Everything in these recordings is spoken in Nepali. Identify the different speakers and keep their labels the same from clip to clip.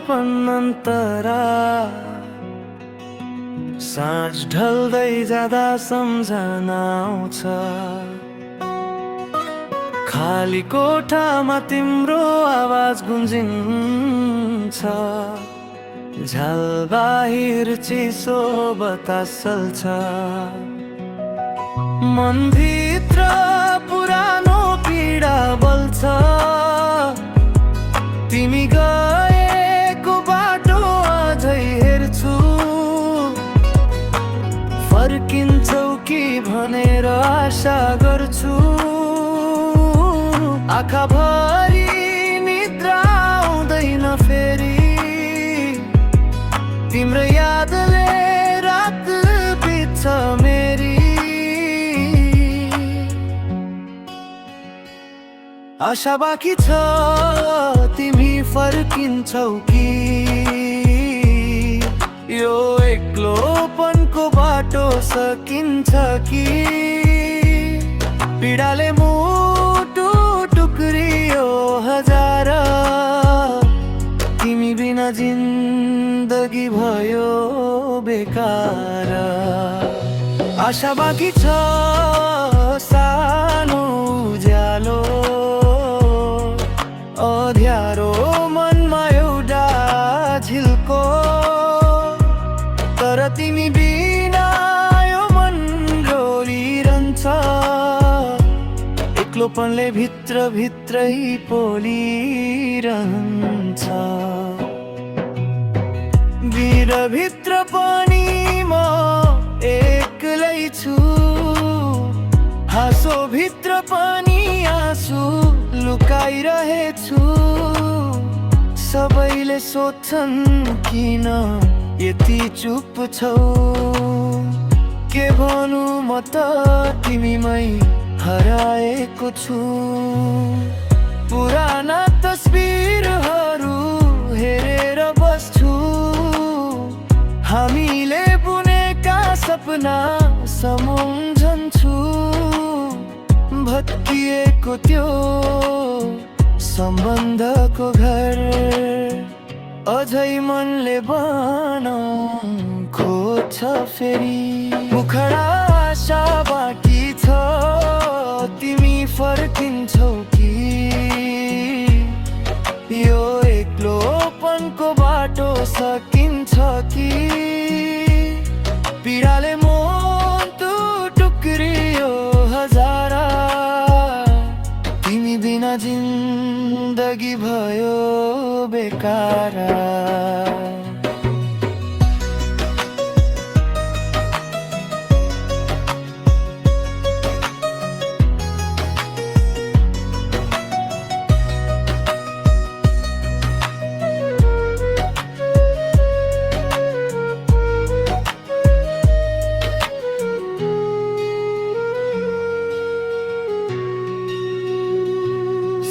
Speaker 1: सपन अन्तरा साँझ ढल्दै जाँदा सम्झना आउँछ खाली कोठामा तिम्रो आवाज गुन्जिन्छ झ्याल बाहिर चिसो बतास चल्छ मनभित्र पुरानो पीडा बल्छ तिमी गएको बाटो अझै हेर्छु फर्किन्छौ कि भनेर आशा गर्छु आँखाभरि निद्रा आउँदैन फेरि तिम्रो यादले रात बित्छ मेरी आशा बाँकी छ तिमी फर्किन्छौ कि यो एक्लोपनको बाटो सकिन्छ कि पीडाले मुटु टुक्रियो हजार तिमी बिना जिन्दगी भयो बेकार आशा बाँकी छ सानो उज्यालो अँध्यारो मनमा एउटा झिल्को तर तिमी बिना यो मन रोलिरहन्छ एक्लोपनले भित्र भित्रै पोलिरहन्छ भित्र पनि म एक्लै छु हाँसो भित्र पनि आँसु लुकाइरहेछु सबैले सोध्छन् किन यति चुप छौ के भनु म त तिमीमै हराएको छु पुराना तस्बिरहरू हेरेर बस्छु हामीले बुनेका सपना सम्झन्छु भत्किएको त्यो सम्बन्धको घर अझै मनले बनाउन खोज्छ फेरि मुखडा आशा बाँकी छ तिमी फर्किन्छौ कि यो एक्लोपनको बाटो सकिन्छ कि पीडाले मुटु टुक्रियो हजार तिमी बिना जिन्दगी भयो बेकार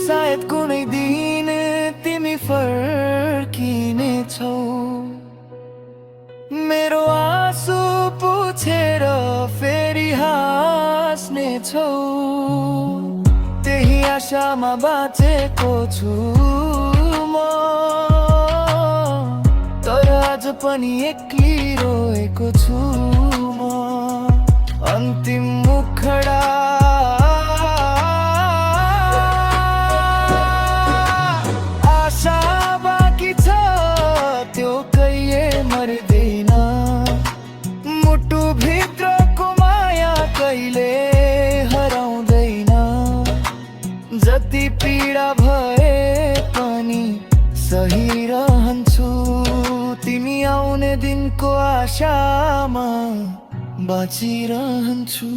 Speaker 1: सायद कुनै दिन तिमी फर्किनेछौ मेरो आँसु पुछेर फेरि हाँस्नेछौ त्यही आशामा बाँचेको छु म तर आज पनि एक्लै रोएको छु म अन्तिम मुखडा जति पीडा भए पनि सही रहन्छु तिमी आउने दिनको आशामा बाँचिरहन्छु।